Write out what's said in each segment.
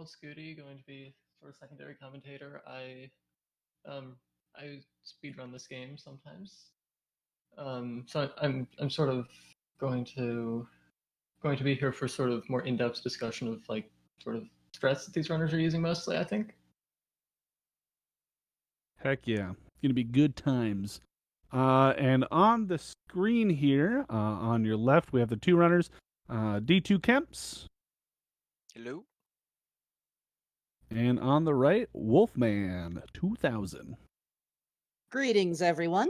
Scooty, going to be sort of secondary commentator. Um I speedrun this game sometimes. So I'm sort of going to going to be here for sort of more in-depth discussion of like sort of strats that these runners are using mostly, I think. Heck yeah. It's going to be good times. And on the screen here, on your left, we have the two runners, d2kemps. Hello. And on the right, wolfman2000. Greetings, everyone.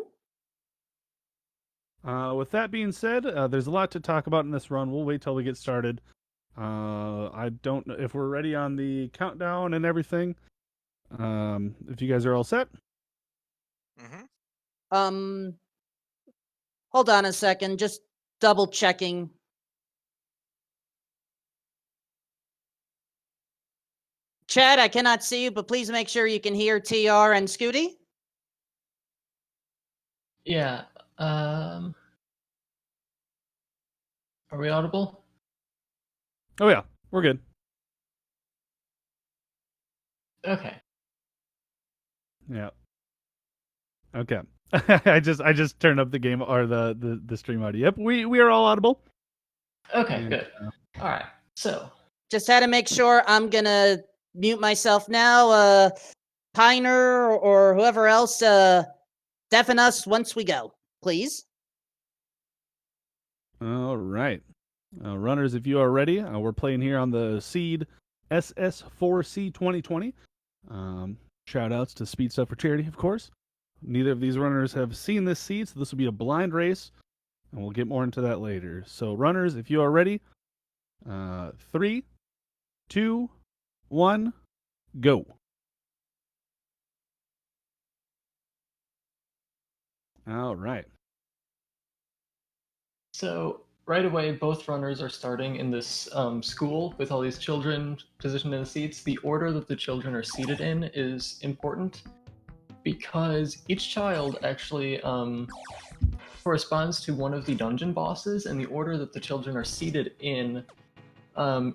With that being said, there's a lot to talk about in this run. We'll wait till we get started. I don't know if we're ready on the countdown and everything. If you guys are all set. Mm-hmm. Hold on a second, just double checking. Chad, I cannot see you, but please make sure you can hear TR and Scooty. Yeah. Are we audible? Oh yeah, we're good. Okay. Yeah. Okay. I just turned up the game or the stream audio. Yep, we are all audible. Okay, good. All right. So Just had to make sure. I'm gonna mute myself now. Piner or whoever else, deafen us once we go, please. All right. Runners, if you are ready, we're playing here on the Seed SS4C 2020. Shout outs to Speed Stuff for Charity, of course. Neither of these runners have seen this seed, so this will be a blind race, and we'll get more into that later. So, runners, if you are ready, 3, 2, 1, go. All right. So right away, both runners are starting in this school with all these children positioned in the seats. The order that the children are seated in is important because each child actually corresponds to one of the dungeon bosses, and the order that the children are seated in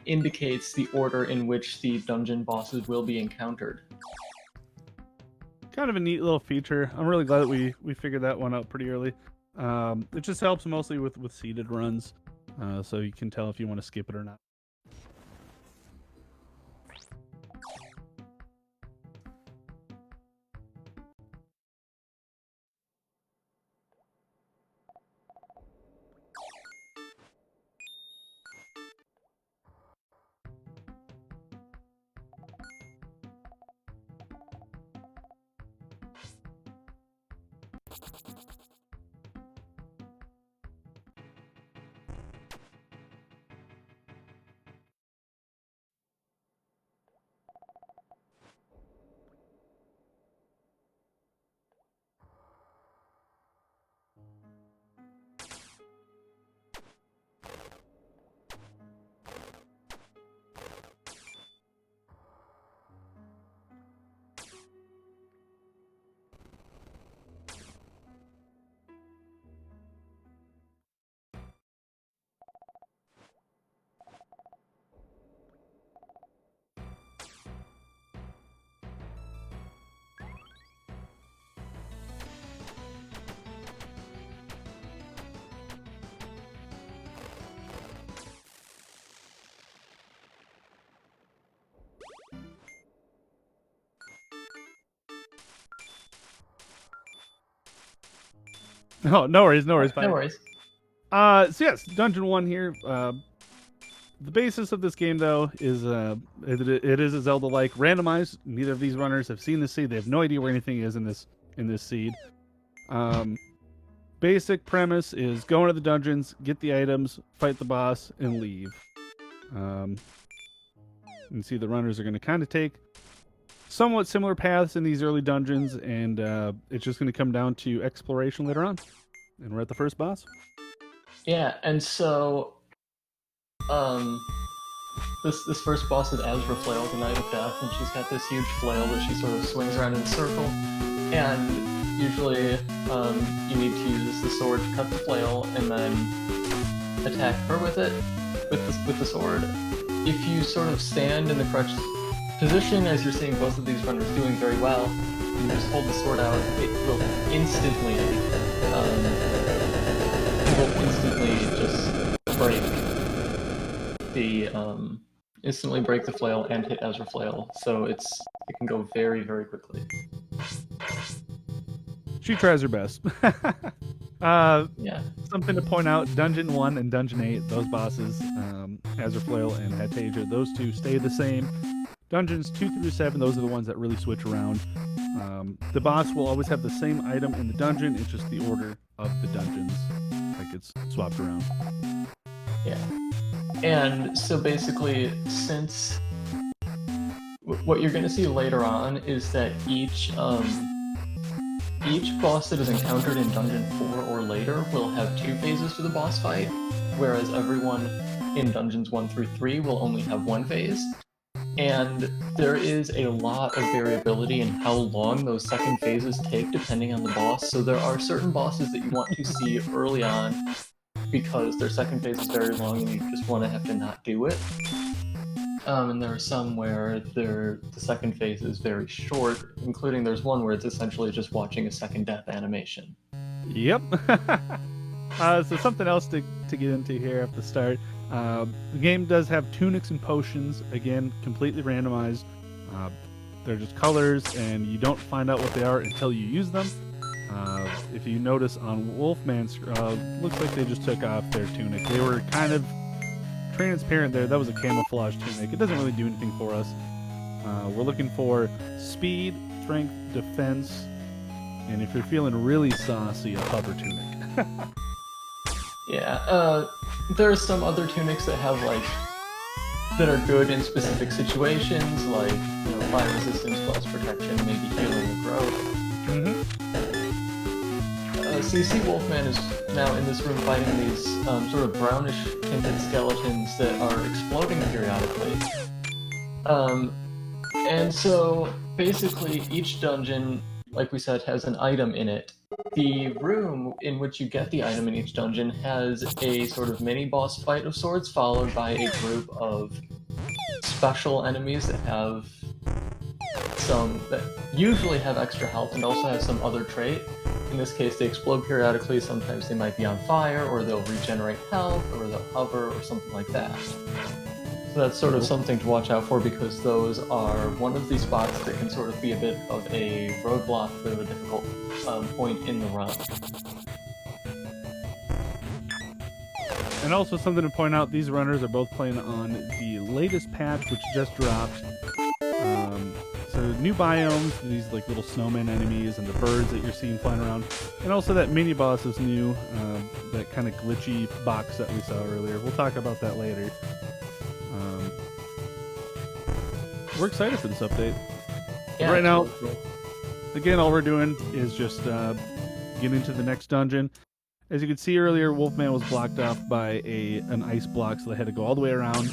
indicates the order in which the dungeon bosses will be encountered. Kind of a neat little feature. I'm really glad that we figured that one out pretty early. It just helps mostly with seeded runs, so you can tell if you want to skip it or not. Oh, no worries. No worries. So yes, Dungeon 1 here. The basis of this game, though, is it is a Zelda-like randomized. Neither of these runners have seen the seed. They have no idea where anything is in this seed. Basic premise is go into the dungeons, get the items, fight the boss, and leave. You can see the runners are going to kind of take somewhat similar paths in these early dungeons, and it's just going to come down to exploration later on. And we're at the first boss. Yeah, and so this first boss is Azra Flail, the Knight of Death, and she's got this huge flail that she sort of swings around in a circle. And usually you need to use the sword to cut the flail and then attack her with it with the sword. If you sort of stand in the correct position, as you're seeing both of these runners doing very well, you just hold the sword out, it will instantly just break the flail and hit Ezra flail, so it can go very, very quickly. She tries her best. Yeah. Something to point out, Dungeon 1 and Dungeon 8, those bosses, Ezra flail and Hatasia, those two stay the same. Dungeons 2 through 7, those are the ones that really switch around. The boss will always have the same item in the dungeon, it's just the order of the dungeons that gets swapped around. Yeah. And so basically, since what you're going to see later on is that each boss that is encountered in Dungeon 4 or later will have 2 phases to the boss fight, whereas everyone in Dungeons 1 through 3 will only have 1 phase. And there is a lot of variability in how long those second phases take depending on the boss. So there are certain bosses that you want to see early on because their second phase is very long and you just want to have to not do it. And there are some where the second phase is very short, including there's one where it's essentially just watching a second death animation. Yep. So something else to get into here at the start. The game does have tunics and potions, again, completely randomized. They're just colors, and you don't find out what they are until you use them. If you notice on Wolfman's, looks like they just took off their tunic. They were kind of transparent there. That was a camouflage tunic. It doesn't really do anything for us. We're looking for speed, strength, defense, and if you're feeling really saucy, a hover tunic. Yeah, there are some other tunics that have that are good in specific situations, like fire resistance, plus protection, maybe healing and growth. So you see Wolfman is now in this room fighting these sort of brownish tinted skeletons that are exploding periodically. And so basically each dungeon, like we said, has an item in it. The room in which you get the item in each dungeon has a sort of mini-boss fight of sorts, followed by a group of special enemies that have that usually have extra health and also have some other trait. In this case, they explode periodically, sometimes they might be on fire, or they'll regenerate health, or they'll hover, or something like that. So that's sort of something to watch out for, because those are one of these spots that can sort of be a bit of a roadblock, a bit of a difficult point in the run. And also something to point out, these runners are both playing on the latest patch, which just dropped. So new biomes, these little snowman enemies and the birds that you're seeing flying around. And also that mini boss is new, that kind of glitchy box that we saw earlier. We'll talk about that later. We're excited for this update. Yeah, right now, really cool. Again, all we're doing is just getting to the next dungeon. As you could see earlier, Wolfman was blocked off by an ice block, so they had to go all the way around.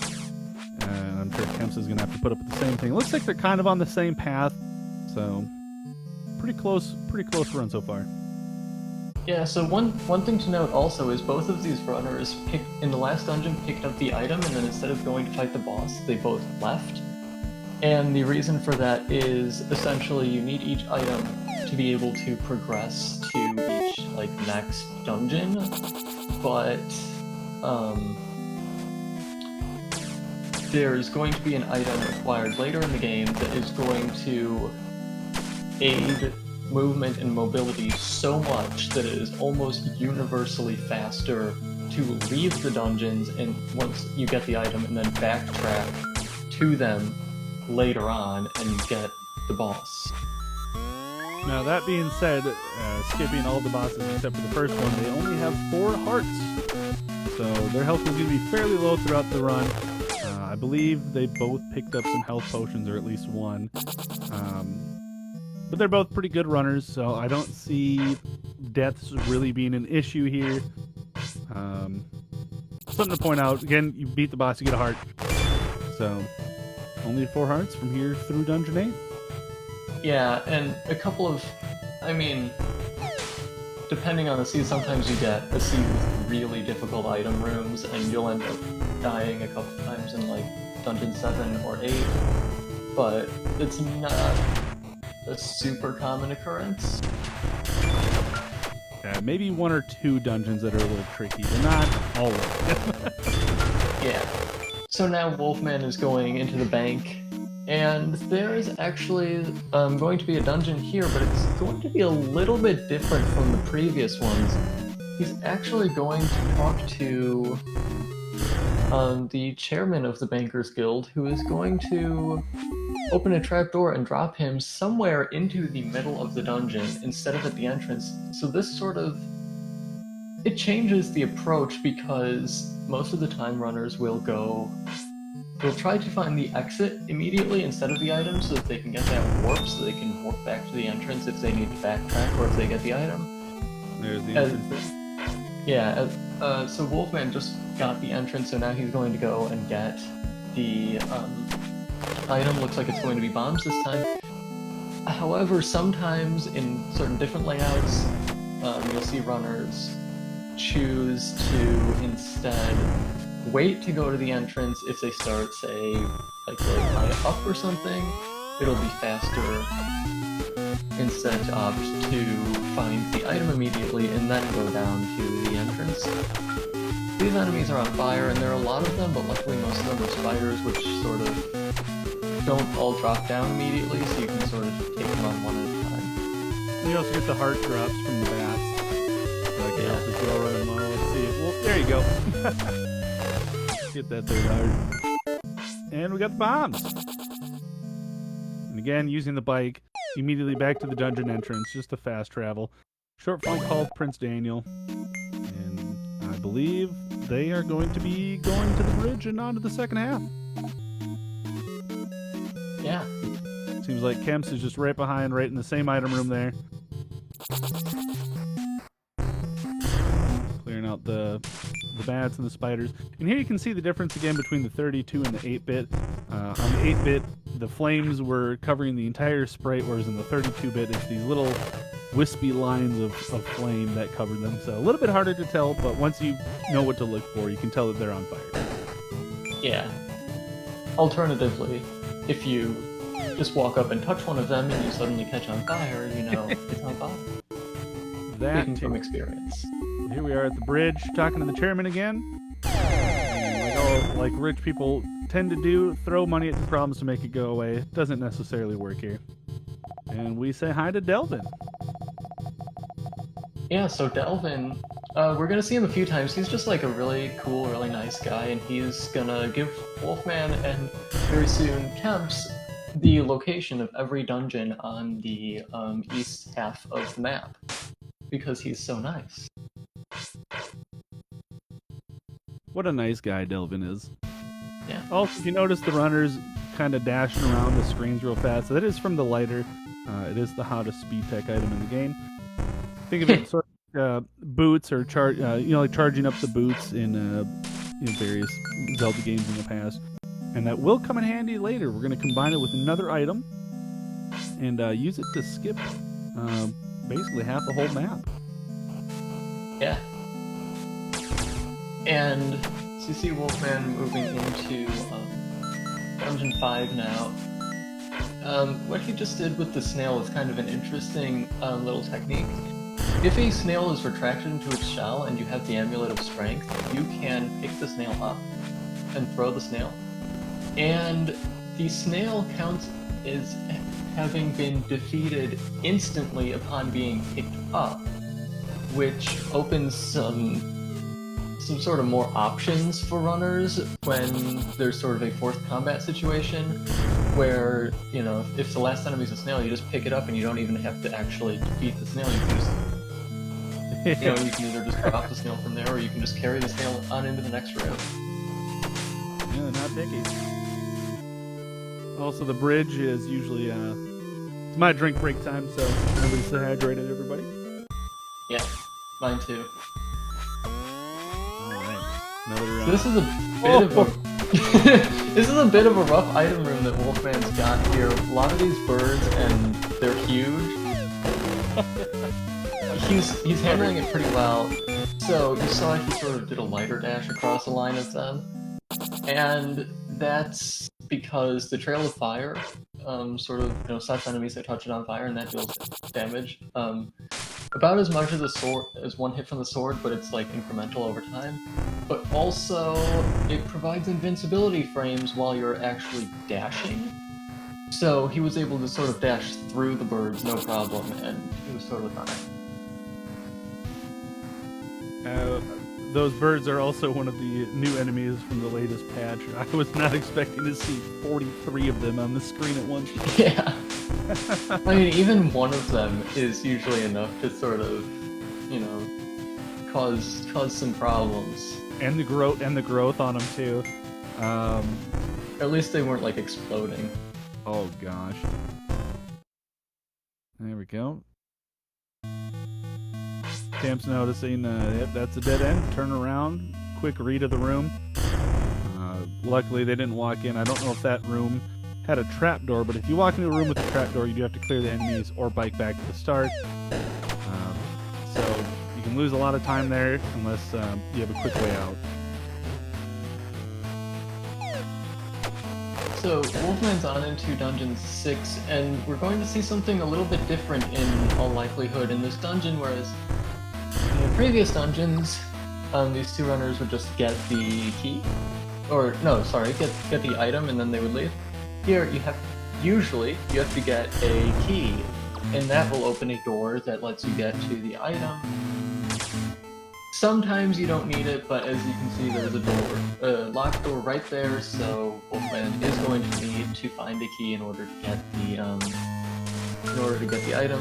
And I'm sure Kemps is going to have to put up with the same thing. It looks like they're kind of on the same path, so pretty close run so far. Yeah, so one thing to note also is both of these runners in the last dungeon picked up the item, and then instead of going to fight the boss, they both left. And the reason for that is essentially you need each item to be able to progress to each next dungeon, but there's going to be an item acquired later in the game that is going to aid movement and mobility so much that it is almost universally faster to leave the dungeons and once you get the item and then backtrack to them later on and get the boss. Now that being said, skipping all the bosses except for the first one, they only have 4 hearts. So their health is going to be fairly low throughout the run. I believe they both picked up some health potions, or at least one. But they're both pretty good runners, so I don't see deaths really being an issue here. Something to point out, again, you beat the boss, you get a heart. So only 4 hearts from here through Dungeon 8. Yeah, and a couple of, depending on the seed, sometimes you get a seed with really difficult item rooms, and you'll end up dying a couple times in Dungeon 7 or 8. but it's not a super common occurrence. Yeah, maybe 1 or 2 dungeons that are a little tricky, but not all of them. Yeah. So now Wolfman is going into the bank, and there is actually going to be a dungeon here, but it's going to be a little bit different from the previous ones. He's actually going to talk to the chairman of the Bankers Guild, who is going to open a trapdoor and drop him somewhere into the middle of the dungeon instead of at the entrance. So this sort of... it changes the approach because most of the time runners will try to find the exit immediately instead of the item so that they can get that warp so they can warp back to the entrance if they need to backtrack or if they get the item. There's the entrance. Yeah, so Wolfman just got the entrance, so now he's going to go and get the item. Looks like it's going to be bombs this time. However, sometimes in certain different layouts, you'll see runners choose to instead wait to go to the entrance. If they start, say, like really high up or something, it'll be faster instead to opt to find the item immediately and then go down to the entrance. These enemies are on fire, and there are a lot of them, but luckily most of them are spiders, which sort of don't all drop down immediately, so you can sort of take them on one at a time. You also get the heart drops from the bats. So I can help as well running low. Let's see. Well, there you go. Get that third heart. And we got the bombs. And again, using the bike, immediately back to the dungeon entrance, just a fast travel. Short flight called Prince Daniel. And I believe they are going to be going to the bridge and on to the second half. Yeah. Seems like Kemps is just right behind, right in the same item room there. Clearing out the bats and the spiders. And here you can see the difference again between the 32 and the 8-bit. On the 8-bit, the flames were covering the entire sprite, whereas in the 32-bit, it's these little wispy lines of flame that cover them. So a little bit harder to tell, but once you know what to look for, you can tell that they're on fire. Yeah. Alternatively, if you just walk up and touch one of them and you suddenly catch on fire, you know it's on fire. Speaking from experience. Here we are at the bridge, talking to the chairman again. Like rich people tend to do, throw money at the problems to make it go away. It doesn't necessarily work here. And we say hi to Delvin. Yeah, so Delvin, we're gonna see him a few times. He's just like a really cool, really nice guy, and he's gonna give Wolfman and very soon Kemps the location of every dungeon on the east half of the map, because he's so nice. What a nice guy Delvin is. Yeah. Also, if you notice the runners kind of dashing around the screens real fast, that is from the lighter. It is the hottest speed tech item in the game. Think of it sort of boots or like charging up the boots in various Zelda games in the past. And that will come in handy later. We're going to combine it with another item and use it to skip basically half the whole map. Yeah. And so you see Wolfman moving into Dungeon 5 now. What he just did with the snail is kind of an interesting little technique. If a snail is retracted into its shell and you have the Amulet of Strength, you can pick the snail up and throw the snail. And the snail counts as having been defeated instantly upon being picked up, which opens some sort of more options for runners when there's sort of a forced combat situation where, you know, if the last enemy's a snail, you just pick it up and you don't even have to actually defeat the snail. You can just, you can either just drop the snail from there or you can just carry the snail on into the next room. Yeah, they're not picky. Also, the bridge is usually it's my drink break time, so everybody stay hydrated, everybody. Yeah, mine too. Another, This is a bit of a this is a bit of a rough item room that Wolfman's got here. A lot of these birds, and they're huge. He's handling it pretty well. So you saw he sort of did a lighter dash across the line of them, and that's because the trail of fire sort of sets enemies that touch it on fire, and that deals damage. About as much as a sword as one hit from the sword, but it's like incremental over time. But also, it provides invincibility frames while you're actually dashing. So he was able to sort of dash through the birds, no problem, and he was totally fine. Those birds are also one of the new enemies from the latest patch. I was not expecting to see 43 of them on the screen at once. Yeah. I mean, even one of them is usually enough to sort of, cause some problems. And the growth on them too. At least they weren't like exploding. Oh gosh. There we go. Camp's noticing, yep, that's a dead end. Turn around. Quick read of the room. Luckily, they didn't walk in. I don't know if that room had a trapdoor, but if you walk into a room with a trapdoor, you do have to clear the enemies or bike back to the start. So you can lose a lot of time there unless you have a quick way out. So Wolfman's on into Dungeon 6, and we're going to see something a little bit different in all likelihood in this dungeon, whereas in the previous dungeons, these two runners would just get the key. Or, no, sorry, get the item and then they would leave. Here, you have to get a key, and that will open a door that lets you get to the item. Sometimes you don't need it, but as you can see, there's a locked door right there, so Wolfman is going to need to find a key in order to get the item.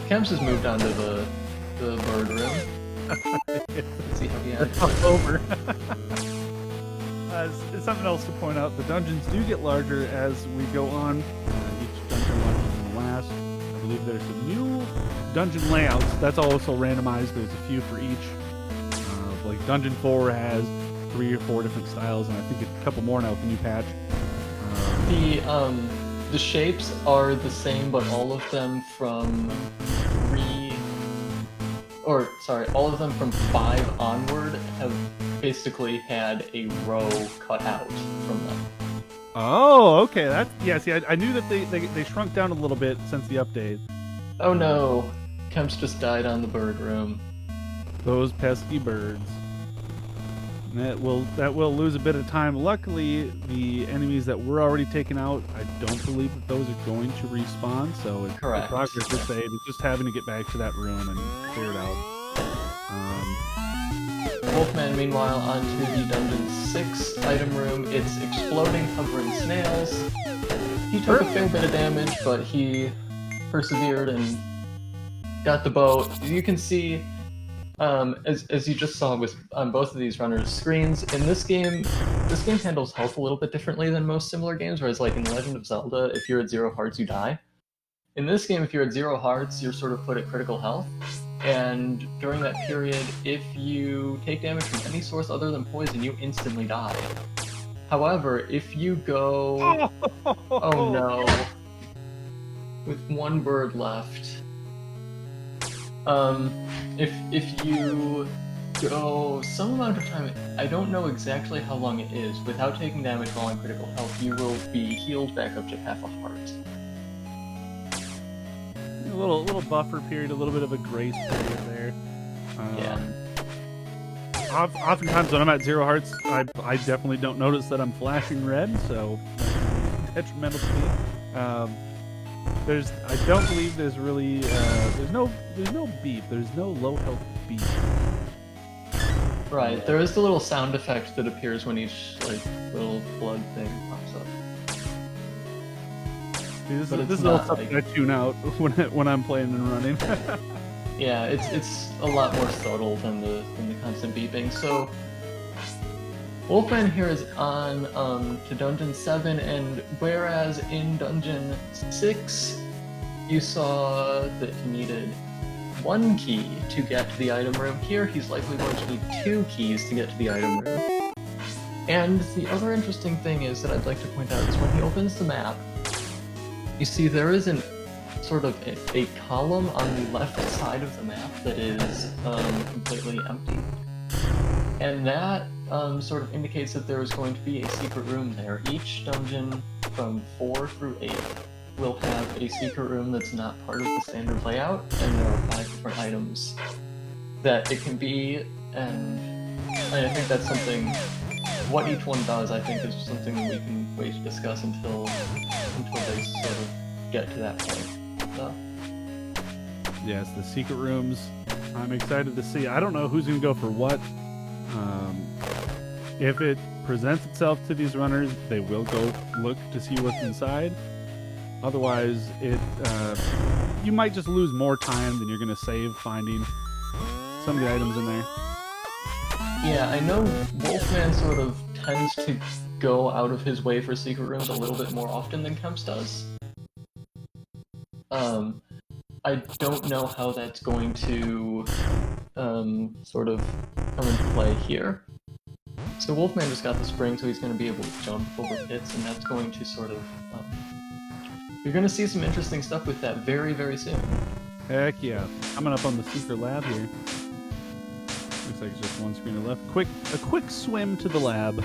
Kemps has moved on to the bird room. Let's see how he acts. Over. Something else to point out, the dungeons do get larger as we go on. Each dungeon larger than the last. I believe there's some new dungeon layouts. That's also randomized. There's a few for each. Like Dungeon 4 has 3 or 4 different styles, and I think a couple more now with the new patch. The shapes are the same, but all of them from 5 onward have basically had a row cut out from them. Oh, okay. See, I knew that they shrunk down a little bit since the update. Oh no, Kemps just died on the bird room. Those pesky birds. That will lose a bit of time. Luckily, the enemies that were already taken out, I don't believe that those are going to respawn. So it's correct. Progress is saved. It's just having to get back to that room and clear it out. Wolfman, meanwhile, onto the Dungeon 6 item room. It's exploding, covering snails. He took a fair bit of damage, but he persevered and got the bow. You can see, as you just saw with on both of these runners' screens, in this game handles health a little bit differently than most similar games, whereas like in Legend of Zelda, if you're at 0 hearts, you die. In this game, if you're at 0 hearts, you're sort of put at critical health, and during that period, if you take damage from any source other than poison, you instantly die. However, if you go... Oh no. With one bird left. If you go some amount of time, I don't know exactly how long it is, without taking damage while on critical health, you will be healed back up to half a heart. A little buffer period, a little bit of a grace period there. Yeah. Oftentimes when I'm at 0 hearts, I definitely don't notice that I'm flashing red, so detrimental to me. I don't believe there's really there's no beep. There's no low health beep. Right. There is the little sound effect that appears when each little blood thing pops up. See, this is all stuff that I tune out when I'm playing and running. Yeah, it's a lot more subtle than the constant beeping. So Wolfman here is on to Dungeon 7, and whereas in Dungeon 6 you saw that he needed 1 key to get to the item room, here he's likely going to need 2 keys to get to the item room. And the other interesting thing is that I'd like to point out is when he opens the map, you see there is sort of a column on the left side of the map that is completely empty. And that sort of indicates that there is going to be a secret room there. Each dungeon from 4 through 8 will have a secret room that's not part of the standard layout, and there are 5 different items that it can be, and I think that's something. What each one does, I think, is something we can wait to discuss until they sort of get to that point. So. Yes, the secret rooms. I'm excited to see. I don't know who's going to go for what. If it presents itself to these runners, they will go look to see what's inside. Otherwise, you might just lose more time than you're going to save finding some of the items in there. Yeah, I know Wolfman sort of tends to go out of his way for secret rooms a little bit more often than Kemps does. I don't know how that's going to sort of come into play here. So Wolfman just got the spring, so he's going to be able to jump over pits, and that's going to sort of... you're going to see some interesting stuff with that very, very soon. Heck yeah. Coming up on the secret lab here. Looks like it's just one screen left. A quick swim to the lab.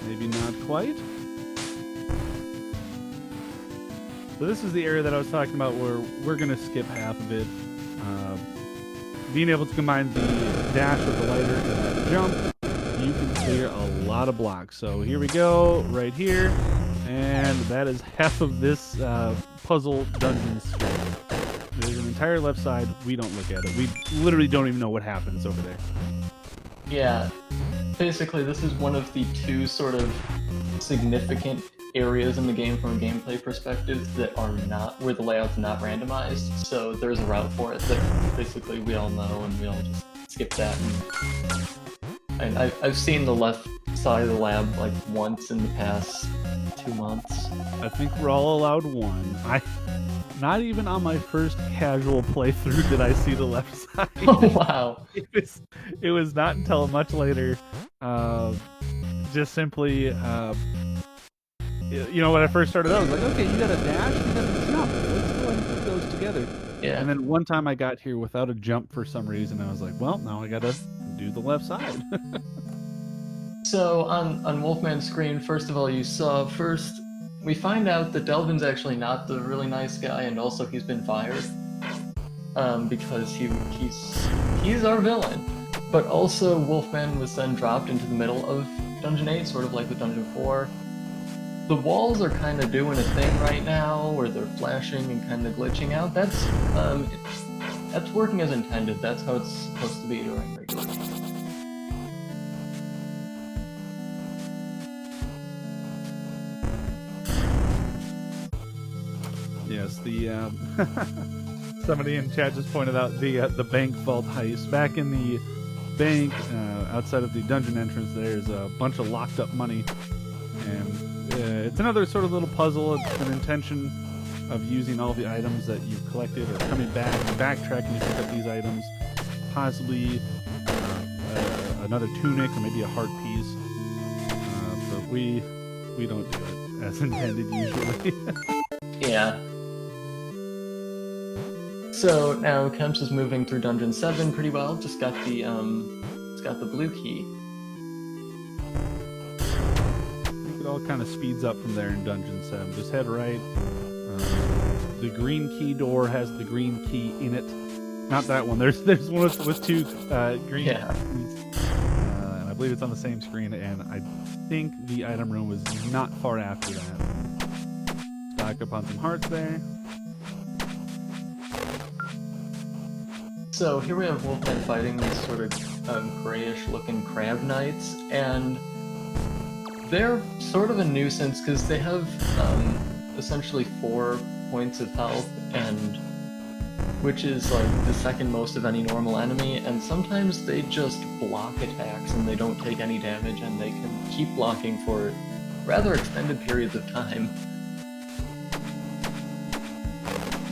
Maybe not quite. So this is the area that I was talking about where we're going to skip half of it. Being able to combine the dash with the lighter and that jump, you can clear a lot of blocks. So here we go, right here. And that is half of this puzzle dungeon sphere. There's an entire left side. We don't look at it. We literally don't even know what happens over there. Yeah. Basically, this is one of the 2 sort of significant areas in the game from a gameplay perspective that are not, where the layout's not randomized, so there's a route for it that basically we all know, and we all just skip that. And I've seen the left side of the lab like once in the past 2 months. I think we're all allowed one. Not even on my first casual playthrough did I see the left side. Oh wow! It was not until much later, just simply, when I first started out, I was like, okay, you got a dash, you got a jump. Let's go ahead and put those together. Yeah. And then one time I got here without a jump for some reason. I was like, well, now I gotta do the left side. So on Wolfman's screen, first of all, we find out that Delvin's actually not the really nice guy, and also he's been fired because he's our villain. But also Wolfman was then dropped into the middle of Dungeon 8, sort of like with Dungeon 4. The walls are kind of doing a thing right now, where they're flashing and kind of glitching out. That's working as intended. That's how it's supposed to be during regular games. Yes, somebody in chat just pointed out the bank vault heist. Back in the bank, outside of the dungeon entrance, there's a bunch of locked up money, and it's another sort of little puzzle. It's an intention of using all the items that you've collected, or coming back and backtracking to pick up these items, possibly another tunic or maybe a heart piece. But we don't do it as intended usually. Yeah. So now Kemps is moving through Dungeon 7 pretty well. Just got the blue key. I think it all kind of speeds up from there in Dungeon 7. Just head right. The green key door has the green key in it. Not that one. There's one with 2 green keys. And I believe it's on the same screen. And I think the item room was not far after that. Stock up on some hearts there. So here we have Wolfman fighting these sort of grayish-looking crab knights, and they're sort of a nuisance because they have essentially 4 points of health, and which is like the second most of any normal enemy, and sometimes they just block attacks and they don't take any damage, and they can keep blocking for rather extended periods of time.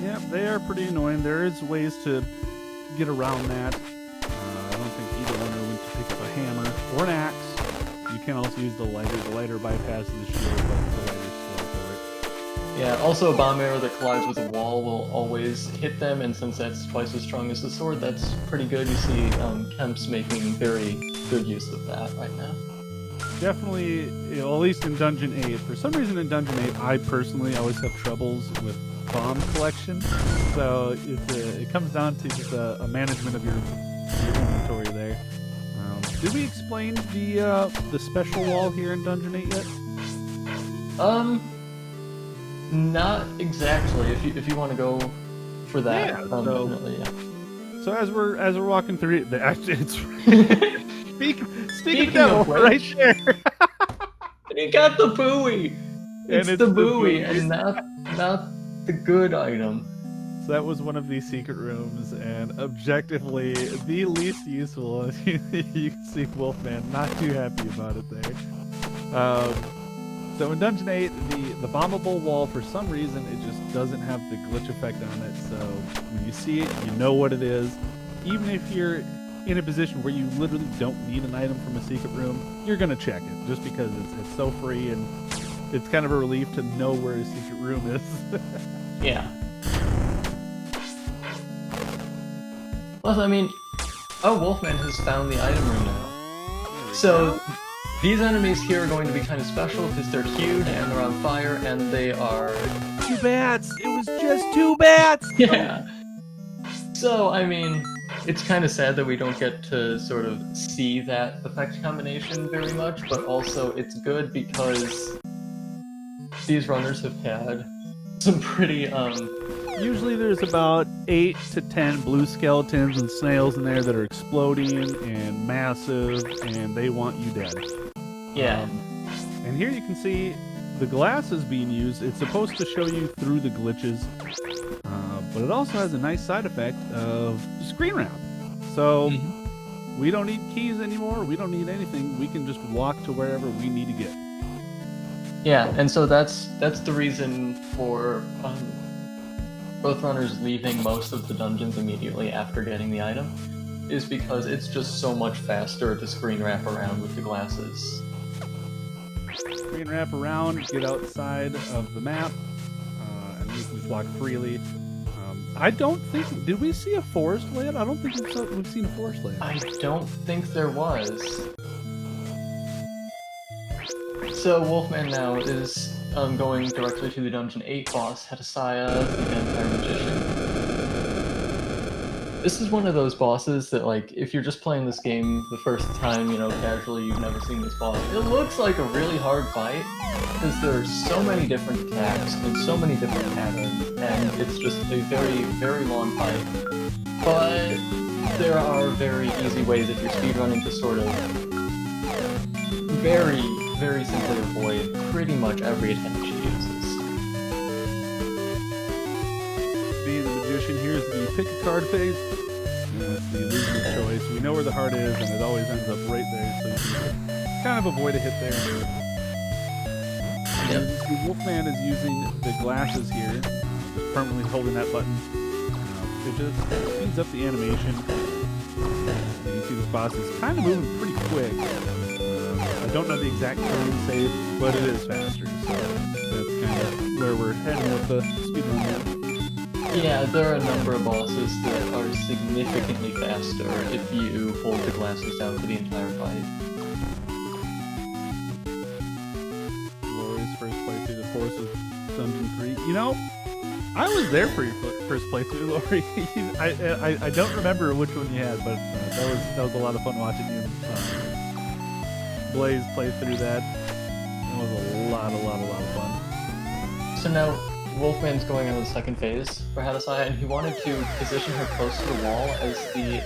Yeah, they are pretty annoying. There is ways to get around that. I don't think either one are going to pick up a hammer or an axe. You can also use the lighter. The lighter bypasses the shield, but the lighter's slow for it. Yeah, also a bomb arrow that collides with a wall will always hit them, and since that's twice as strong as the sword, that's pretty good. You see Kemps making very good use of that right now. Definitely, you know, at least in Dungeon 8. For some reason in Dungeon 8, I personally always have troubles with bomb collection. So it comes down to just a management of your inventory there. Did we explain the special wall here in Dungeon 8 yet? Not exactly. If you want to go for that, Yeah, so, definitely, yeah. So as we're walking through it, actually it's speaking of of right which, there. You got the buoy. And It's the buoy, and not the good item. So that was one of these secret rooms, and objectively the least useful. You can see Wolfman not too happy about it there. So in Dungeon 8, the bombable wall, for some reason, it just doesn't have the glitch effect on it. So when you see it, you know what it is. Even if you're in a position where you literally don't need an item from a secret room, you're going to check it just because it's so free, and it's kind of a relief to know where a secret room is. Yeah. Plus, I mean, Wolfman has found the item room now. So these enemies here are going to be kind of special because they're huge and they're on fire and they are... 2 bats! It was just 2 bats! Yeah. So, I mean, it's kind of sad that we don't get to sort of see that effect combination very much, but also it's good because these runners have had some pretty, Usually there's about 8 to 10 blue skeletons and snails in there that are exploding and massive, and they want you dead. yeah. And here you can see the glass is being used. It's supposed to show you through the glitches, but it also has a nice side effect of screen wrap. So we don't need keys anymore. We don't need anything. We can just walk to wherever we need to get. Yeah, and so that's the reason for both runners leaving most of the dungeons immediately after getting the item, is because it's just so much faster to screen wrap around with the glasses. Screen wrap around, get outside of the map, and you can just walk freely. I don't think... Did we see a forest land? I don't think we've seen a forest land. I don't think there was. So Wolfman now is going directly to the Dungeon 8 boss, Hetisaya, the Vampire Magician. This is one of those bosses that, like, if you're just playing this game the first time, you know, casually, you've never seen this boss, it looks like a really hard fight, because there are so many different attacks and so many different patterns, and it's just a very, very long fight. But there are very easy ways if you're speedrunning to sort of very, very simply avoid pretty much every attack she uses. Being the magician, here's the pick a card phase. That's the illusion of choice. We know where the heart is, and it always ends up right there, so you can kind of avoid a hit there. Yep. The Wolfman is using the glasses here, permanently holding that button. It just speeds up the animation. You can see this boss is kind of moving pretty quick. I don't know the exact turn save, but it is faster, so that's kind of where we're heading with the speedrun here. Yeah, there are a number of bosses that are significantly faster if you hold the glasses down for the entire fight. Lori's first playthrough, the Force of Dungeon 3. You know, I was there for your first playthrough, Lori. I don't remember which one you had, but that was a lot of fun watching you Blaze play through that. It was a lot of fun. So now, Wolfman's going on the second phase for Hetisaya, and he wanted to position her close to the wall as the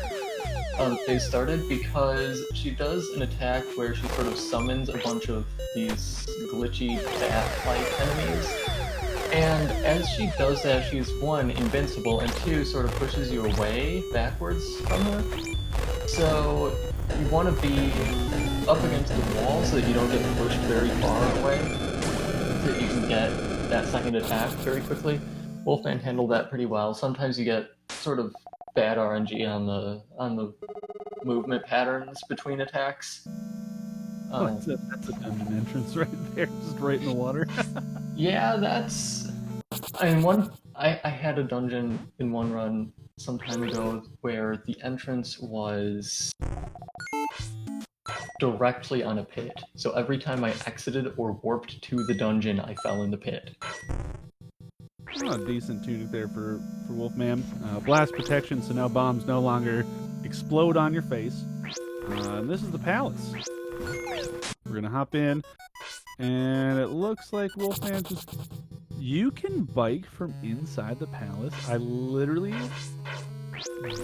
phase started, because she does an attack where she sort of summons a bunch of these glitchy bat-like enemies. And as she does that, she's 1, invincible, and 2, sort of pushes you away backwards from her. So you want to be up against the wall so that you don't get pushed very far away, so that you can get that second attack very quickly. Wolfman handled that pretty well. Sometimes you get sort of bad RNG on the movement patterns between attacks. That's a dungeon entrance right there, just right in the water. Yeah, that's I had a dungeon in one run some time ago where the entrance was directly on a pit. So every time I exited or warped to the dungeon, I fell in the pit. Oh, decent tunic there for Wolfman. Blast protection, so now bombs no longer explode on your face. And this is the palace. We're gonna hop in, and it looks like Wolfman just... You can bike from inside the palace. I literally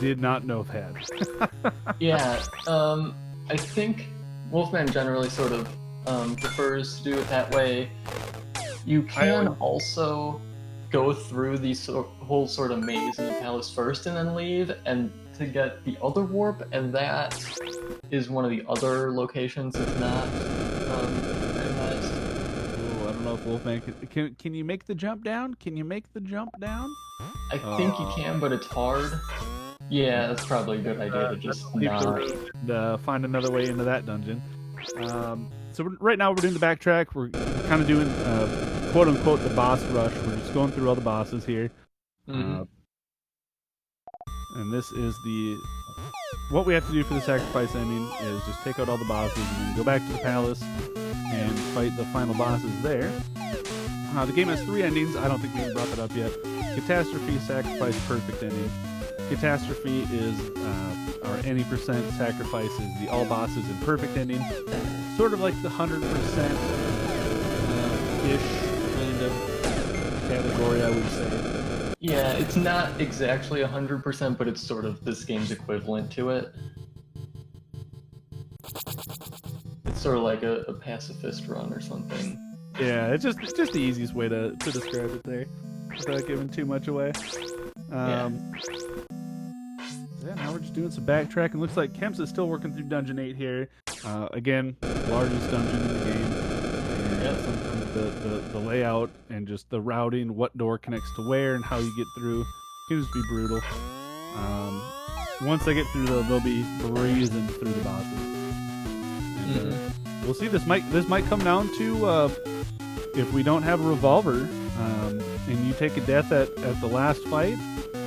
did not know that. Yeah, I think Wolfman generally sort of prefers to do it that way. You can also go through the whole sort of maze in the palace first and then leave, and to get the other warp, and that is one of the other locations that's not randomized. Oh, I don't know if Wolfman can you make the jump down? Can you make the jump down? I think you can, but it's hard. Yeah, that's probably a good idea to just not... find another way into that dungeon. So right now we're doing the backtrack. We're kind of doing quote unquote the boss rush. We're just going through all the bosses here. And this is what we have to do for the sacrifice ending is just take out all the bosses and then go back to the palace and fight the final bosses there. The game has 3 endings. I don't think we even brought that up yet. Catastrophe, sacrifice, perfect ending. Catastrophe is our any percent, sacrifice is the all bosses and perfect ending. Sort of like the 100% ish kind of category, I would say. Yeah, it's not exactly 100%, but it's sort of this game's equivalent to it. It's sort of like a pacifist run or something. Yeah, it's just the easiest way to describe it there, without giving too much away. Yeah, now we're just doing some backtracking. Looks like Kemps is still working through Dungeon 8 here. Again, largest dungeon in the game. And sometimes the layout and just the routing, what door connects to where and how you get through, can just be brutal. Once I get through, they'll be breezing through the bosses. And, we'll see. This might come down to if we don't have a revolver and you take a death at the last fight,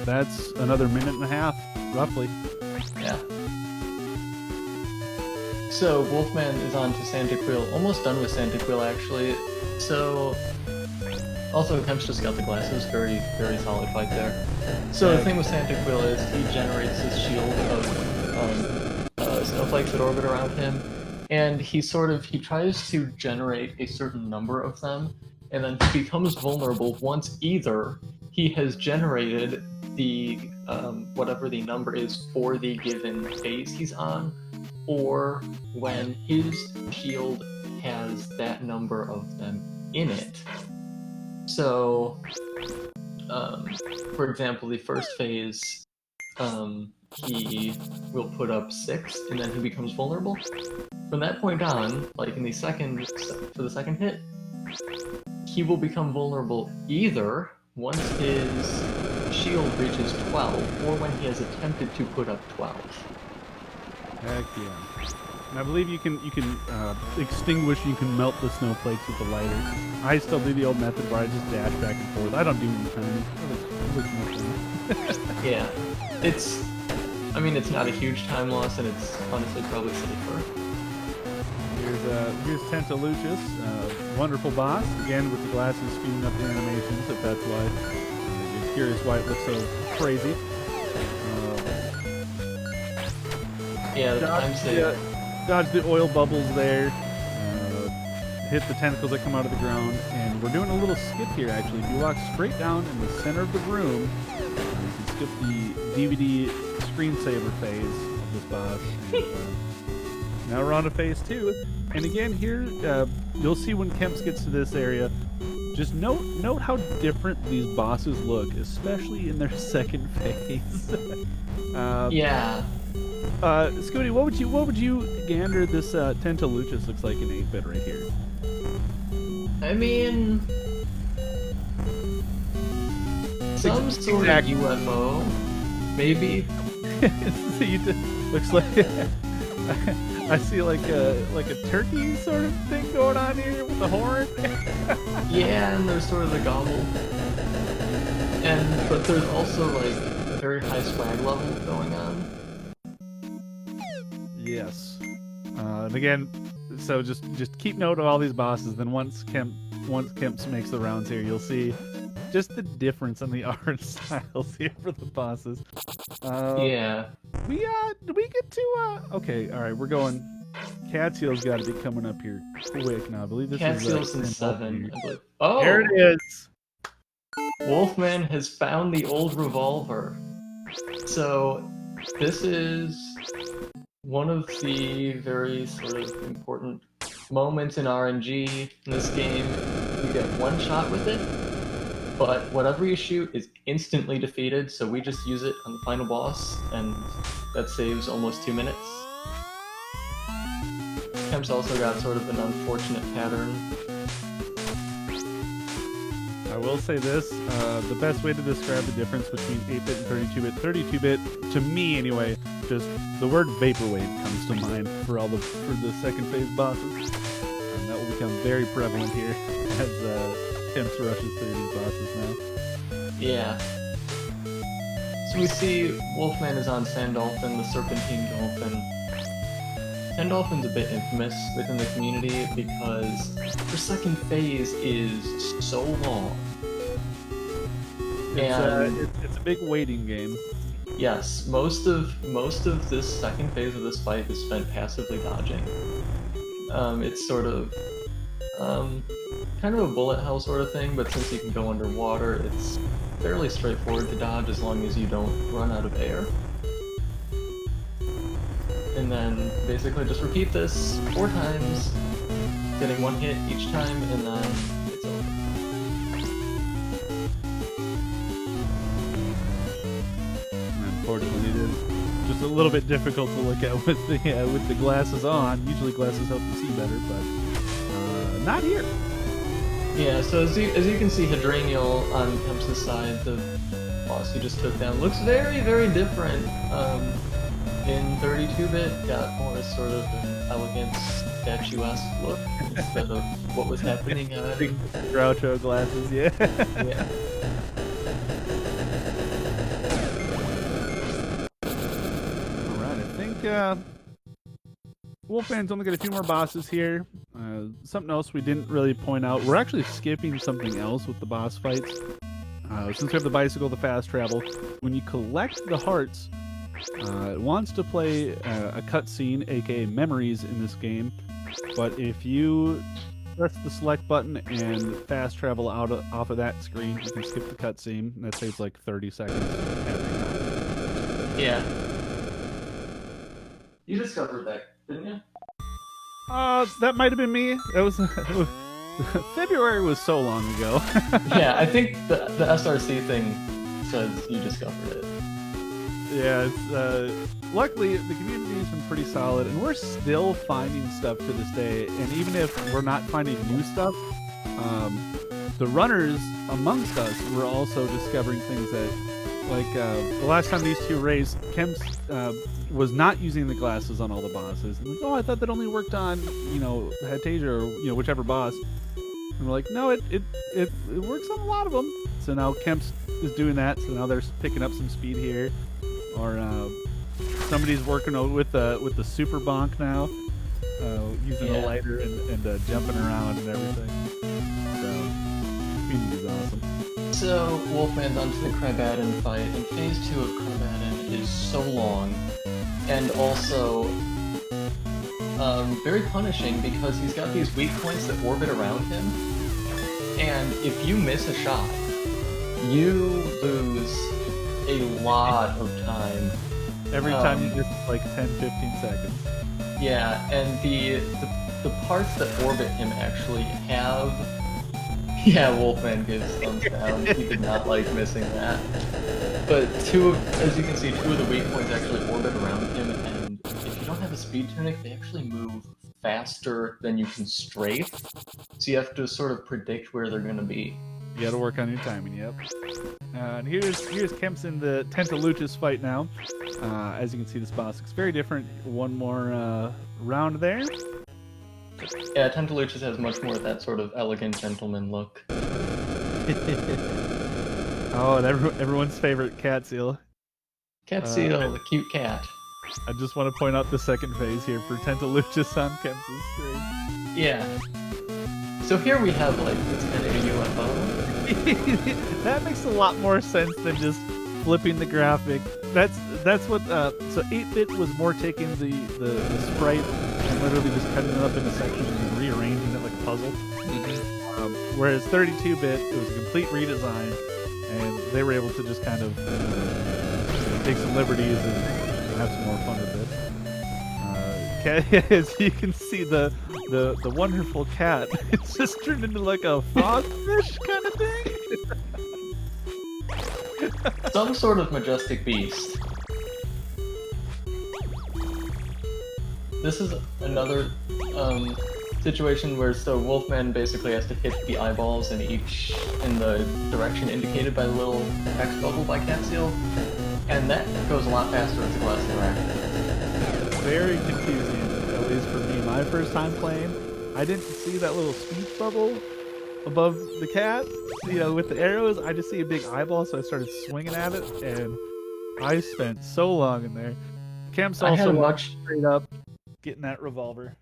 that's another minute and a half, roughly. Yeah. So Wolfman is on to Santa Quill, almost done with Santa Quill actually. So also Kemps just got the glasses, very very solid fight there. So the thing with Santa Quill is he generates this shield of snowflakes that orbit around him, and he tries to generate a certain number of them, and then he becomes vulnerable once either he has generated the whatever the number is for the given phase he's on, or when his shield has that number of them in it. So, for example, the first phase, he will put up 6, and then he becomes vulnerable. From that point on, like in the for the second hit, he will become vulnerable either once his shield reaches 12, or when he has attempted to put up 12. Heck yeah. And I believe you can extinguish, you can melt the snowflakes with the lighter. I still do the old method where I just dash back and forth. I don't do any timing. Yeah. It's not a huge time loss, and it's honestly probably safer. Here's Tenta Lucius, wonderful boss, again with the glasses speeding up the animations, if that's why. You're curious why it looks so crazy. Yeah, the time save. Dodge the oil bubbles there, hit the tentacles that come out of the ground, and we're doing a little skip here actually. If you walk straight down in the center of the room, you can skip the DVD screensaver phase of this boss. And, now we're on to phase 2, and again here, you'll see when Kemps gets to this area, just note how different these bosses look, especially in their second phase. Yeah. Scooty, what would you gander this Tenta Lucius looks like in 8-bit right here? I mean, some sort of UFO, maybe. Looks like I see like a turkey sort of thing going on here with the horn. Yeah, and there's sort of the gobble. But there's also like a very high swag level going on. Yes. And again, so just keep note of all these bosses. Then once Kemps makes the rounds here, you'll see just the difference in the art styles here for the bosses. Yeah. Did we get to okay, all right, we're going. Catseal's got to be coming up here quick now. I believe this Catseal's in is 7, I believe. Oh, there it is. Wolfman has found the old revolver. So this is one of the very sort of important moments in RNG in this game. You get one shot with it, but whatever you shoot is instantly defeated, so we just use it on the final boss, and that saves almost 2 minutes. Kemp's also got sort of an unfortunate pattern. I will say this, the best way to describe the difference between 8-bit and 32-bit, 32-bit, to me anyway, just the word vaporwave comes to mind for the second phase bosses. And that will become very prevalent here as Kemps rushes through these bosses now. Yeah. So we see Wolfman is on Sandolphin, the Serpentine Dolphin. Sandolphin's a bit infamous within the community because her second phase is so long. It's a big waiting game. Yes, most of this second phase of this fight is spent passively dodging. It's sort of kind of a bullet hell sort of thing, but since you can go underwater, it's fairly straightforward to dodge as long as you don't run out of air. And then basically just repeat this 4 times, getting 1 hit each time, and then it's over. Unfortunately, it is just a little bit difficult to look at with the glasses on. Usually glasses help you see better, but not here. Yeah, so as you can see, Hydranial on Kemp's side, the boss you just took down, looks very, very different. In 32-bit, got more sort of an elegant, statuesque look instead of what was happening. Big Groucho glasses, yeah. Yeah. Alright, I think Wolfman's only got a few more bosses here. Something else we didn't really point out. We're actually skipping something else with the boss fights. Since we have the bicycle, the fast travel, when you collect the hearts, it wants to play a cutscene, aka memories, in this game. But if you press the select button and fast travel off of that screen, you can skip the cutscene. That saves like 30 seconds every time. Yeah. You discovered that, didn't you? That might have been me. That was February was so long ago. Yeah, I think the SRC thing says you discovered it. Yeah, it's luckily the community's been pretty solid, and we're still finding stuff to this day. And even if we're not finding new stuff, the runners amongst us were also discovering things that, like the last time these two raced, Kemps was not using the glasses on all the bosses. And like, oh, I thought that only worked on Hatasia or whichever boss. And we're like, no, it works on a lot of them. So now Kemps is doing that. So now they're picking up some speed here. Or somebody's working with the super bonk now, using a lighter and jumping around and everything. So, community's awesome. So, Wolfman's onto the Krybadin fight, and Phase 2 of Krybadin is so long, and also very punishing because he's got these weak points that orbit around him, and if you miss a shot, you lose a lot of time. Every time you miss like 10-15 seconds. Yeah, and the parts that orbit him actually have... Yeah, Wolfman gives thumbs down. He did not like missing that. But as you can see, 2 of the weak points actually orbit around him, and if you don't have a speed tunic, they actually move faster than you can strafe. So you have to sort of predict where they're going to be. You gotta work on your timing, yep. And here's Kemps in the Tentaluchus fight now. As you can see, this boss looks very different. One more round there. Yeah, Tentaluchus has much more of that sort of elegant gentleman look. Oh, and everyone's favorite cat seal. Cat Seal, the cute cat. I just want to point out the second phase here for Tentaluchus on Kemp's screen. Yeah. So here we have like this kind of UFO. That makes a lot more sense than just flipping the graphic. That's what so 8-bit was more taking the sprite and literally just cutting it up into sections and rearranging it like a puzzle. Whereas 32-bit, it was a complete redesign, and they were able to just kind of take some liberties and have some more fun with it. As you can see, the wonderful cat, it's just turned into like a frogfish kind of thing. Some sort of majestic beast. This is another situation where Wolfman basically has to hit the eyeballs in the direction indicated by the little text bubble by Cat Seal, and that goes a lot faster with the glass interaction. Very confusing, at least for me. My first time playing, I didn't see that little speech bubble above the cat, with the arrows. I just see a big eyeball, so I started swinging at it, and I spent so long in there. Kemp's also straight up getting that revolver.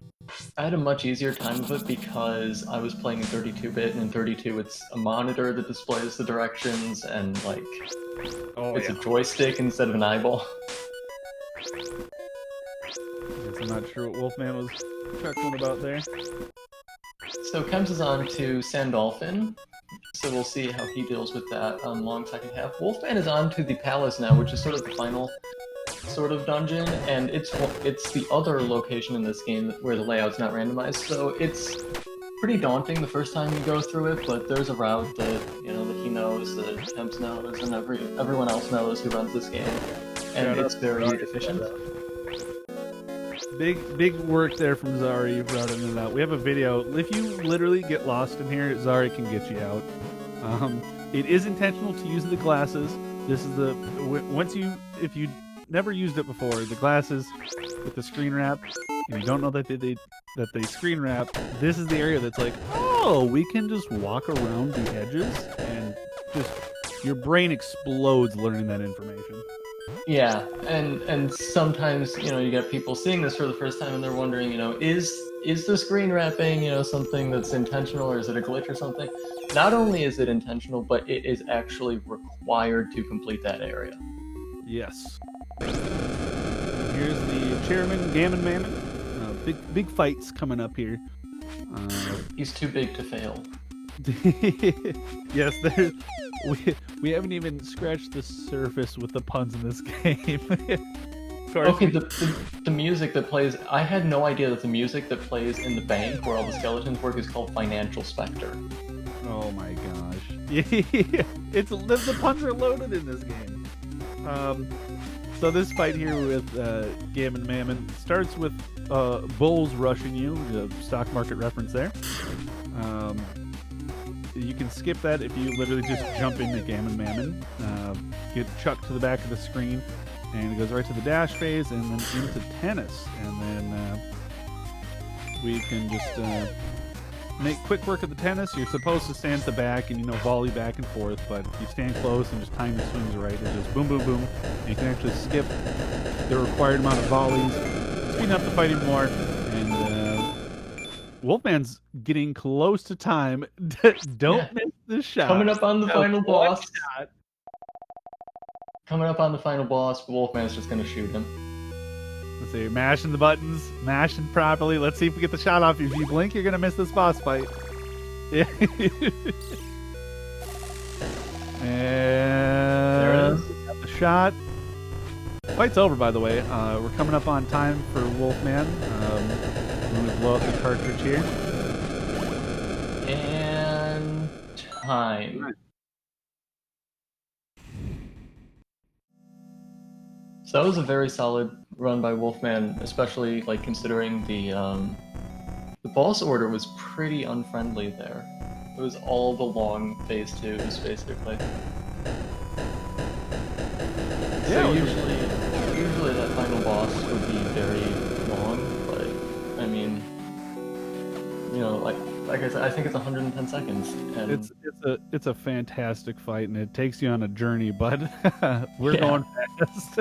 I had a much easier time of it because I was playing in 32-bit, and in 32 it's a monitor that displays the directions, and like it's a joystick instead of an eyeball. I'm not sure what Wolfman was chuckling about there. So Kemps is on to Sandolphin, so we'll see how he deals with that long second half. Wolfman is on to the Palace now, which is sort of the final sort of dungeon, and it's the other location in this game where the layout's not randomized, so it's pretty daunting the first time you go through it, but there's a route that, that he knows, that Kemps knows, and everyone else knows who runs this game, and it's very efficient. Big work there from Zari routing it out. We have a video. If you literally get lost in here, Zari can get you out. It is intentional to use the glasses. This is if you never used it before, the glasses with the screen wrap, and you don't know that they screen wrap, this is the area that's like, oh, we can just walk around the edges, and just your brain explodes learning that information. Yeah, and sometimes, you get people seeing this for the first time and they're wondering, is the screen wrapping, something that's intentional, or is it a glitch or something? Not only is it intentional, but it is actually required to complete that area. Yes. Here's the chairman, Gammon Mammon. Big fights coming up here. He's too big to fail. Yes, we haven't even scratched the surface with the puns in this game. Okay, the music that plays, I had no idea that the music that plays in the bank where all the skeletons work is called Financial Spectre. Oh my gosh. Yeah, the puns are loaded in this game. So this fight here with Gammon Mammon starts with bulls rushing you, the stock market reference there. You can skip that if you literally just jump into Gammon Mammon, get chucked to the back of the screen, and it goes right to the dash phase, and then into tennis. And then we can just make quick work of the tennis. You're supposed to stand at the back and, volley back and forth, but if you stand close and just time the swings right, it just boom, boom, boom. And you can actually skip the required amount of volleys, speeding up the fighting more, and Wolfman's getting close to time. Don't miss the shot. Coming up on the final boss. Coming up on the final boss, Wolfman's just going to shoot him. Let's see, mashing the buttons, mashing properly. Let's see if we get the shot off. If you blink, you're going to miss this boss fight. Yeah. And there it is. Got the shot. Fight's over, by the way. We're coming up on time for Wolfman. I'm going to blow up the cartridge here. And time. So that was a very solid run by Wolfman, especially considering the boss order was pretty unfriendly there. It was all the long phase 2s basically. Yeah, so usually that final boss would be very long, but I mean, like I I said, I think it's 110 seconds. And It's a fantastic fight, and it takes you on a journey, but we're going fast.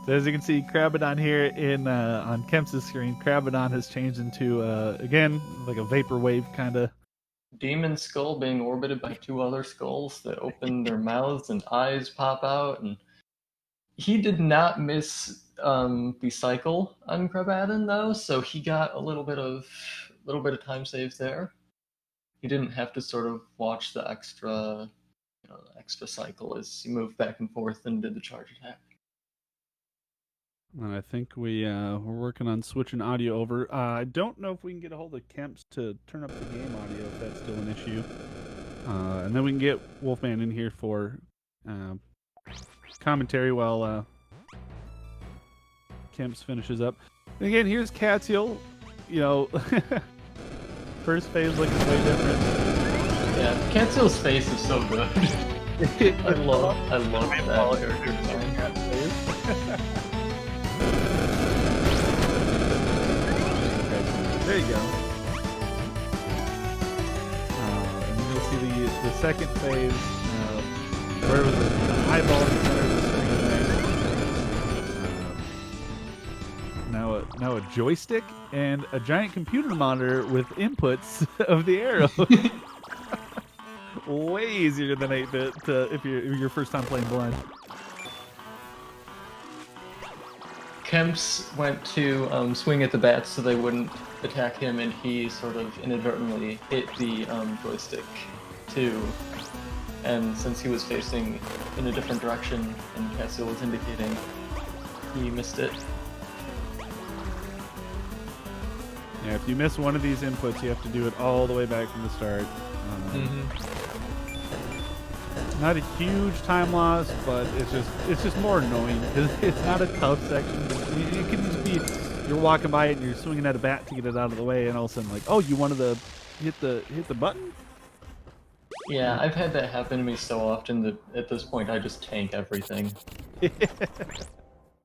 So as you can see, Krabadon here in on Kemp's screen, Krabadon has changed into again like a vapor wave kind of demon skull being orbited by two other skulls that open their mouths and eyes pop out, and he did not miss the cycle on Krabadon though, so he got a little bit of time saves there. He didn't have to sort of watch the extra cycle as he moved back and forth and did the charge attack. And I think we're working on switching audio over. I don't know if we can get a hold of Kemp's to turn up the game audio if that's still an issue. And then we can get Wolfman in here for commentary while Kemp's finishes up. And again, here's Catsiel. You know, first phase looking way different. Yeah, Catsiel's face is so good. I love that character design. There you go. And then you'll see the second phase, where it was an eyeball in the center of the screen. Now a joystick and a giant computer monitor with inputs of the arrow. Way easier than 8-bit if you're your first time playing blind. Kemps went to swing at the bats so they wouldn't attack him, and he sort of inadvertently hit the joystick too. And since he was facing in a different direction and Cassiel was indicating, he missed it. Yeah, if you miss one of these inputs, you have to do it all the way back from the start. Not a huge time loss, but it's just more annoying because it's not a tough section. It can just be you're walking by it and you're swinging at a bat to get it out of the way, and all of a sudden like, oh, you wanted to hit the button? Yeah, I've had that happen to me so often that at this point I just tank everything.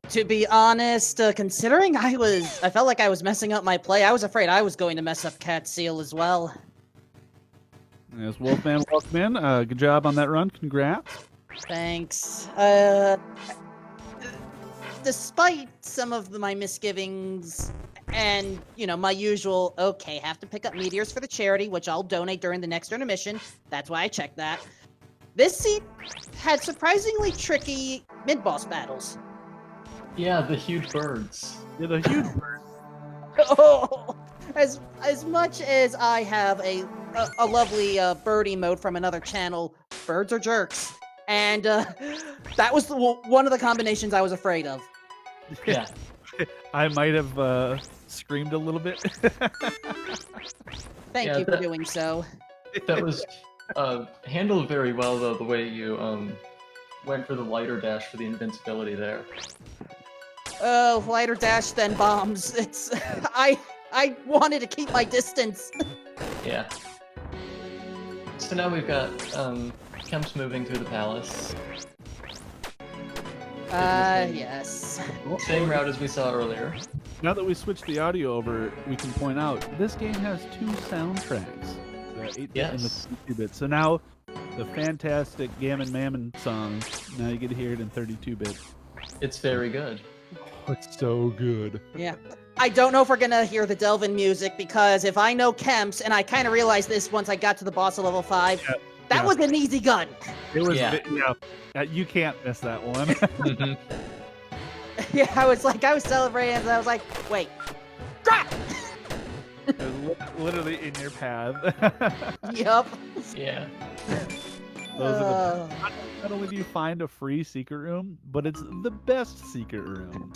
To be honest, considering I felt like I was messing up my play, I was afraid I was going to mess up Catsiel as well. Yes, Wolfman, welcome in. Good job on that run. Congrats. Thanks. Despite some of my misgivings and, my usual, okay, have to pick up meteors for the charity, which I'll donate during the next intermission. That's why I checked that. This seat had surprisingly tricky mid-boss battles. Yeah, the huge birds. Yeah, the huge birds. Oh, as much as I have a lovely bird emote from another channel, birds are jerks. And that was one of the combinations I was afraid of. Yeah. I might have screamed a little bit. Thank you for doing so. That was handled very well, though, the way you went for the lighter dash for the invincibility there. Oh, lighter dash than bombs. It's I wanted to keep my distance. Yeah. So now we've got Kemp's moving through the palace. Yes. Same route as we saw earlier. Now that we switched the audio over, we can point out this game has two soundtracks, the 8-bit and the 32-bit. So now the fantastic Gammon Mammon song, now you get to hear it in 32-bit. It's very good. Oh, it's so good. Yeah. I don't know if we're gonna hear the Delvin music, because if I know Kemp's, and I kind of realized this once I got to the boss of level 5, that was an easy gun. It was, you can't miss that one. Yeah, I was celebrating, and I was like, wait, crap! It was literally in your path. Yup. Yeah. Those are not only do you find a free secret room, but it's the best secret room.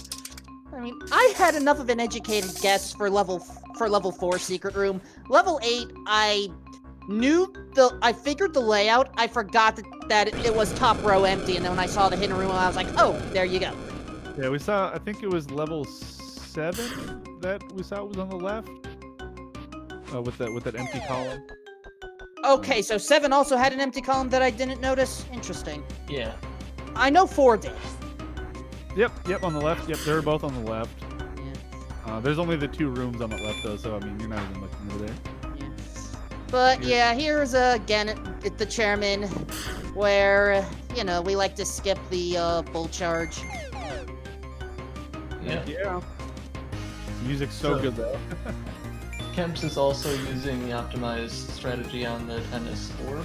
I mean, I had enough of an educated guess for level 4 secret room. Level 8, I figured the layout. I forgot that it was top row empty, and then when I saw the hidden room, I was like, oh, there you go. Yeah, we saw, I think it was level 7 that we saw was on the left. With that empty column. Okay, so 7 also had an empty column that I didn't notice. Interesting. Yeah. I know 4 did. Yep, on the left. Yep, they were both on the left. Yeah. There's only the 2 rooms on the left, though, so I mean, you're not even looking over there. Yeah. But yeah, here's again the chairman, where we like to skip the bull charge. Yeah. Music's so good, though. Kemps is also using the optimized strategy on the tennis orb.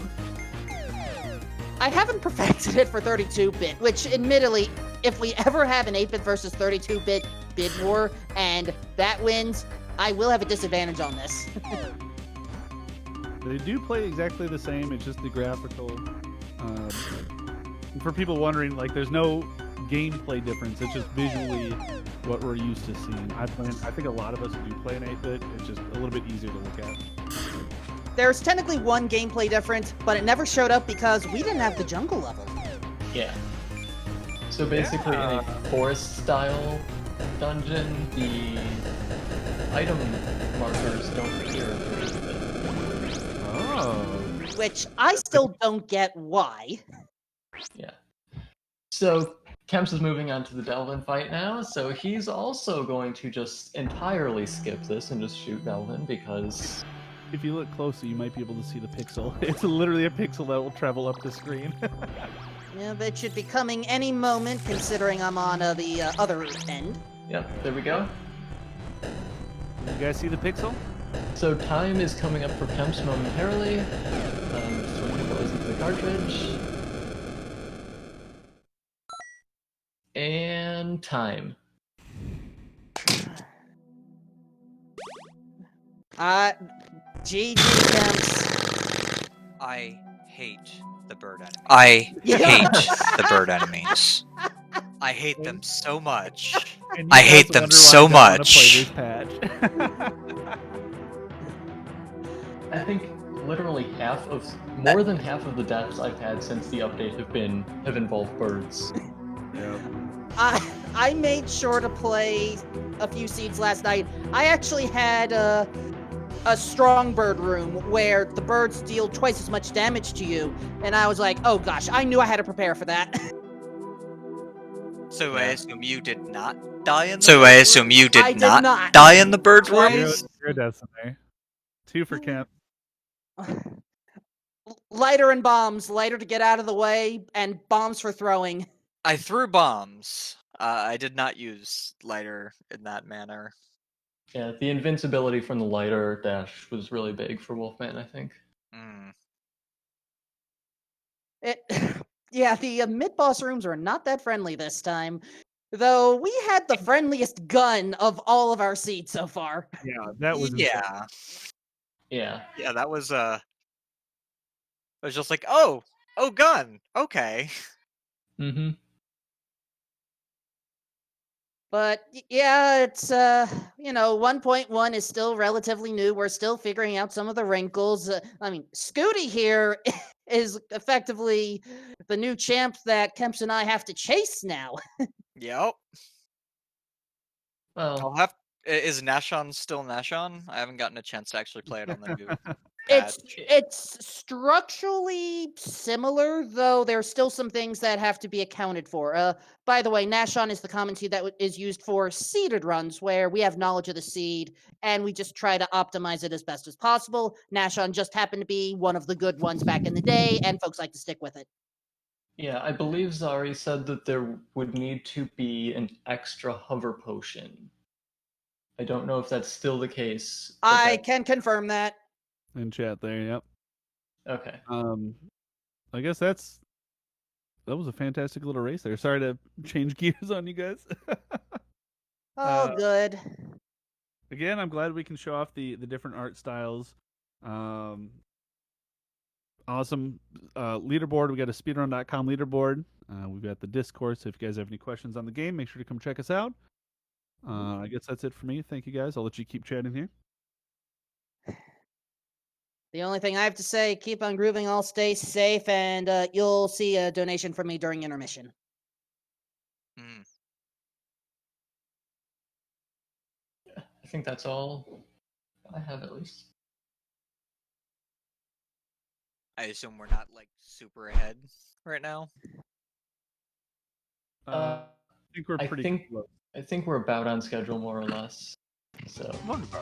I haven't perfected it for 32-bit, which admittedly, if we ever have an 8-bit versus 32-bit bid war and that wins, I will have a disadvantage on this. They do play exactly the same. It's just the graphical. For people wondering, like, there's no gameplay difference. It's just visually what we're used to seeing. I think a lot of us do play an 8-bit. It's just a little bit easier to look at. There's technically one gameplay difference, but it never showed up because we didn't have the jungle level. Yeah. So basically, in a forest-style dungeon, the item markers don't appear. Oh. Which I still don't get why. Yeah. So Kemps is moving on to the Delvin fight now, so he's also going to just entirely skip this and just shoot Delvin because... If you look closely, you might be able to see the pixel. It's literally a pixel that will travel up the screen. Yeah, but it should be coming any moment, considering I'm on the other end. Yep, there we go. You guys see the pixel? So time is coming up for Kemps momentarily. Just when he goes into the cartridge. And time. GG Kemps. I hate the bird enemy. I hate the bird enemies. I hate them so much. I hate them so much. Play this patch. I think literally more than half of the deaths I've had since the update have involved birds. Yeah. I made sure to play a few seeds last night. I actually had a strong bird room where the birds deal twice as much damage to you, and I was like, oh gosh, I knew I had to prepare for that. So I assume you did not die in the I did not die in the bird room? You're dead there. 2 for Kemp. Lighter and bombs. Lighter to get out of the way, and bombs for throwing. I threw bombs. I did not use lighter in that manner. Yeah, the invincibility from the lighter dash was really big for Wolfman, I think. Mm. Yeah, the mid-boss rooms are not that friendly this time. Though we had the friendliest gun of all of our seeds so far. Yeah, that was Yeah. Yeah. Yeah, that was it was just like, oh, gun. Okay. Mm-hmm. But yeah, it's 1.1 is still relatively new. We're still figuring out some of the wrinkles. I mean, Scooty here is effectively the new champ that Kemps and I have to chase now. Yep. Well, Is Nashon still Nashon? I haven't gotten a chance to actually play it on the new It's patch. structurally similar, though there's still some things that have to be accounted for. By the way, Nashon is the common seed that is used for seeded runs, where we have knowledge of the seed and we just try to optimize it as best as possible. Nashon just happened to be one of the good ones back in the day, and folks like to stick with it. yeah, I believe Zari said that there would need to be an extra hover potion. I don't know if that's still the case. I can confirm that. in chat there. Yep. Okay. I guess that was a fantastic little race there. Sorry to change gears on you guys. Good. Again, I'm glad we can show off the different art styles. Awesome leaderboard. We got a speedrun.com leaderboard. We've got the Discord. So if you guys have any questions on the game, make sure to come check us out. I guess that's it for me. Thank you guys. I'll let you keep chatting here. The only thing I have to say, keep on grooving, all stay safe, and you'll see a donation from me during intermission. Mm. I think that's all I have, at least. I assume we're not like super ahead right now. I think we're pretty close. I think we're about on schedule, more or less. So Wonderful.